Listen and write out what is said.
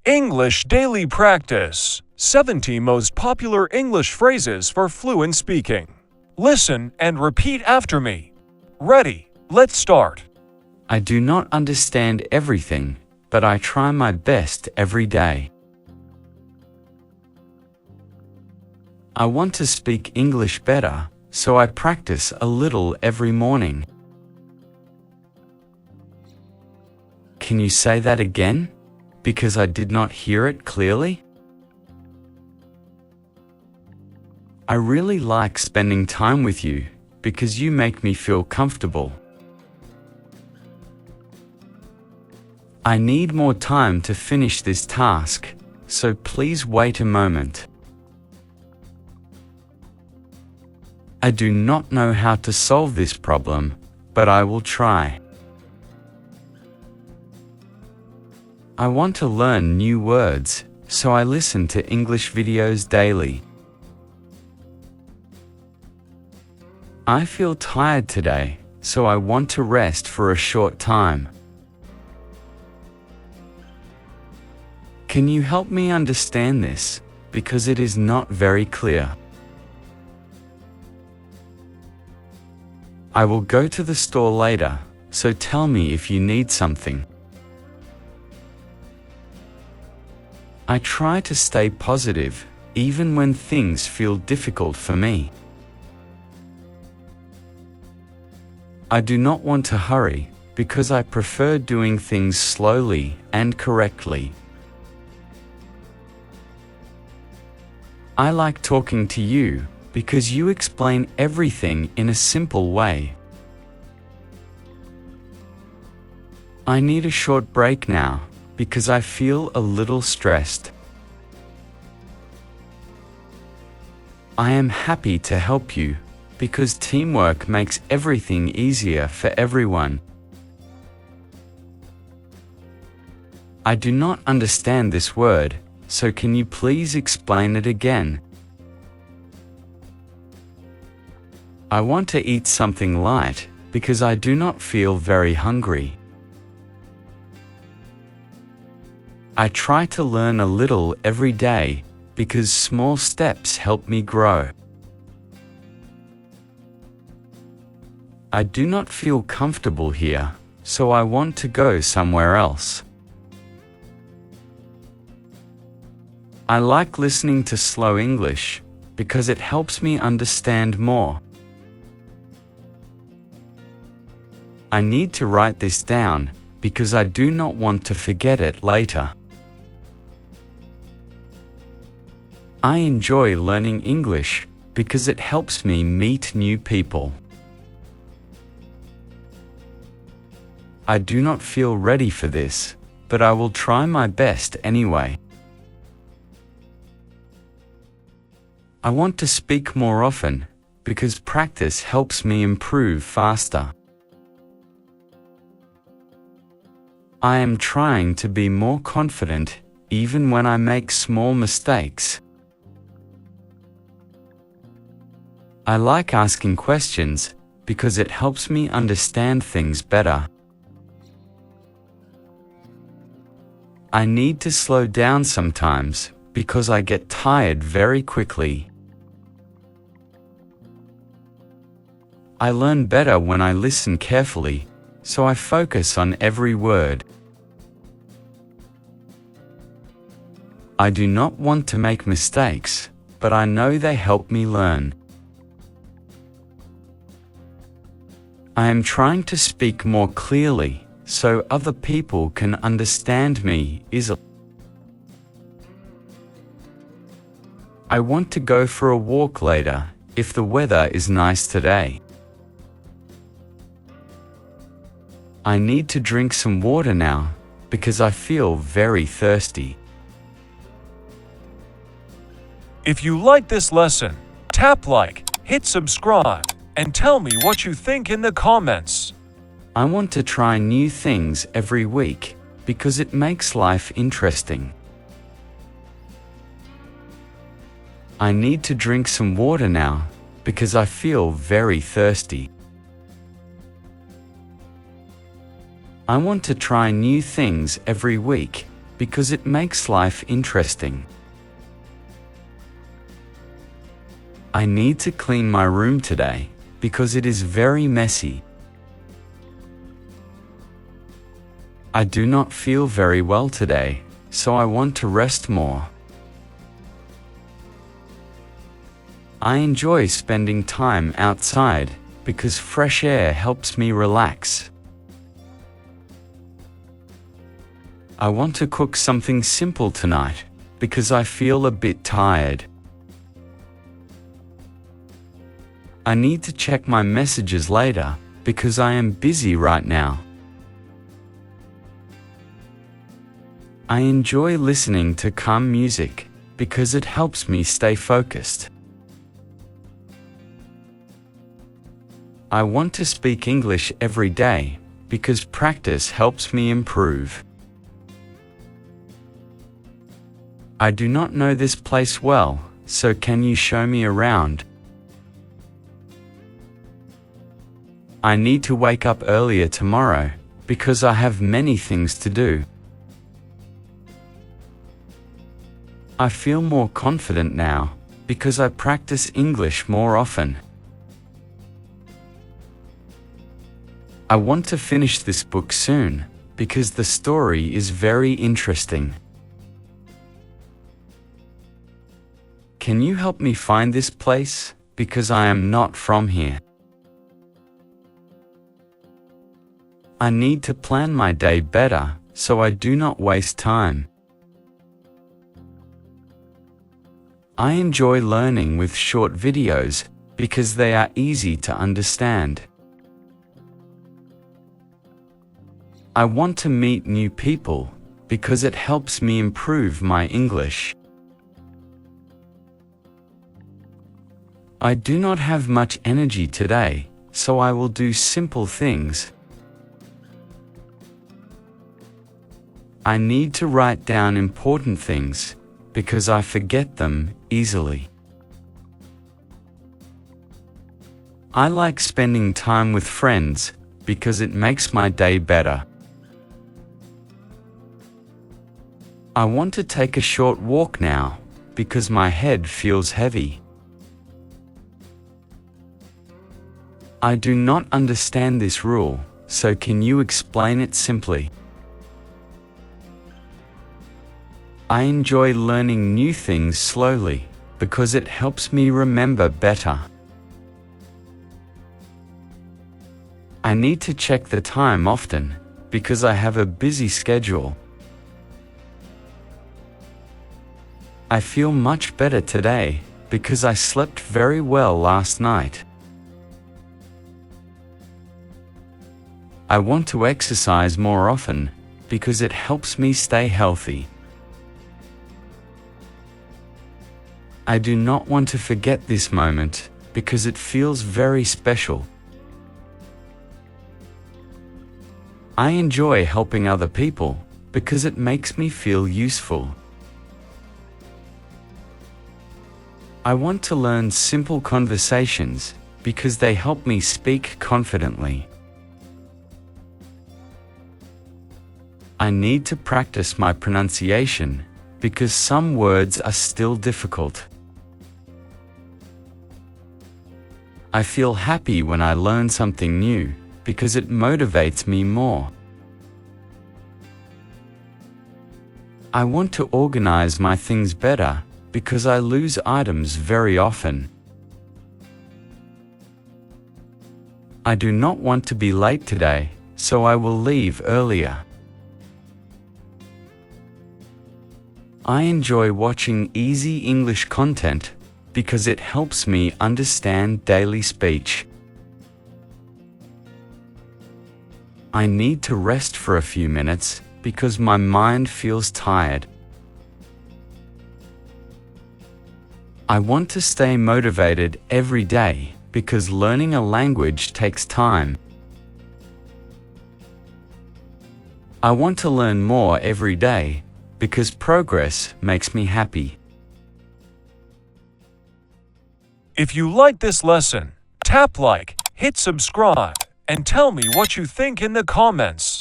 English Daily Practice 70 Most Popular English Phrases for Fluent Speaking. Listen and repeat after me. Ready? Let's start. I do not understand everything, but I try my best every day. I want to speak English better, so I practice a little every morning. Can you say that again? Because I did not hear it clearly? I really like spending time with you, because you make me feel comfortable. I need more time to finish this task, so please wait a moment. I do not know how to solve this problem, but I will try. I want to learn new words, so I listen to English videos daily. I feel tired today, so I want to rest for a short time. Can you help me understand this, because it is not very clear? I will go to the store later, so tell me if you need something. I try to stay positive, even when things feel difficult for me. I do not want to hurry, because I prefer doing things slowly and correctly. I like talking to you, because you explain everything in a simple way. I need a short break now, because I feel a little stressed. I am happy to help you, because teamwork makes everything easier for everyone. I do not understand this word, so can you please explain it again? I want to eat something light, because I do not feel very hungry. I try to learn a little every day, because small steps help me grow. I do not feel comfortable here, so I want to go somewhere else. I like listening to slow English, because it helps me understand more. I need to write this down, because I do not want to forget it later. I enjoy learning English, because it helps me meet new people. I do not feel ready for this, but I will try my best anyway. I want to speak more often, because practice helps me improve faster. I am trying to be more confident, even when I make small mistakes. I like asking questions, because it helps me understand things better. I need to slow down sometimes, because I get tired very quickly. I learn better when I listen carefully, so I focus on every word. I do not want to make mistakes, but I know they help me learn. I am trying to speak more clearly, so other people can understand me easily. I want to go for a walk later, if the weather is nice today. I need to drink some water now, because I feel very thirsty. If you like this lesson, tap like, hit subscribe, and tell me what you think in the comments. I want to try new things every week, because it makes life interesting. I need to drink some water now, because I feel very thirsty. I want to try new things every week, because it makes life interesting. I need to clean my room today because it is very messy. I do not feel very well today, so I want to rest more. I enjoy spending time outside because fresh air helps me relax. I want to cook something simple tonight because I feel a bit tired. I need to check my messages later because I am busy right now. I enjoy listening to calm music because it helps me stay focused. I want to speak English every day because practice helps me improve. I do not know this place well, so can you show me around? I need to wake up earlier tomorrow because I have many things to do. I feel more confident now because I practice English more often. I want to finish this book soon because the story is very interesting. Can you help me find this place because I am not from here? I need to plan my day better so I do not waste time. I enjoy learning with short videos because they are easy to understand. I want to meet new people because it helps me improve my English. I do not have much energy today, so I will do simple things. I need to write down important things because I forget them easily. I like spending time with friends because it makes my day better. I want to take a short walk now because my head feels heavy. I do not understand this rule, so can you explain it simply? I enjoy learning new things slowly because it helps me remember better. I need to check the time often because I have a busy schedule. I feel much better today because I slept very well last night. I want to exercise more often because it helps me stay healthy. I do not want to forget this moment because it feels very special. I enjoy helping other people because it makes me feel useful. I want to learn simple conversations because they help me speak confidently. I need to practice my pronunciation because some words are still difficult. I feel happy when I learn something new because it motivates me more. I want to organize my things better because I lose items very often. I do not want to be late today, so I will leave earlier. I enjoy watching easy English content because it helps me understand daily speech. I need to rest for a few minutes because my mind feels tired. I want to stay motivated every day because learning a language takes time. I want to learn more every day because progress makes me happy. If you like this lesson, tap like, hit subscribe, and tell me what you think in the comments.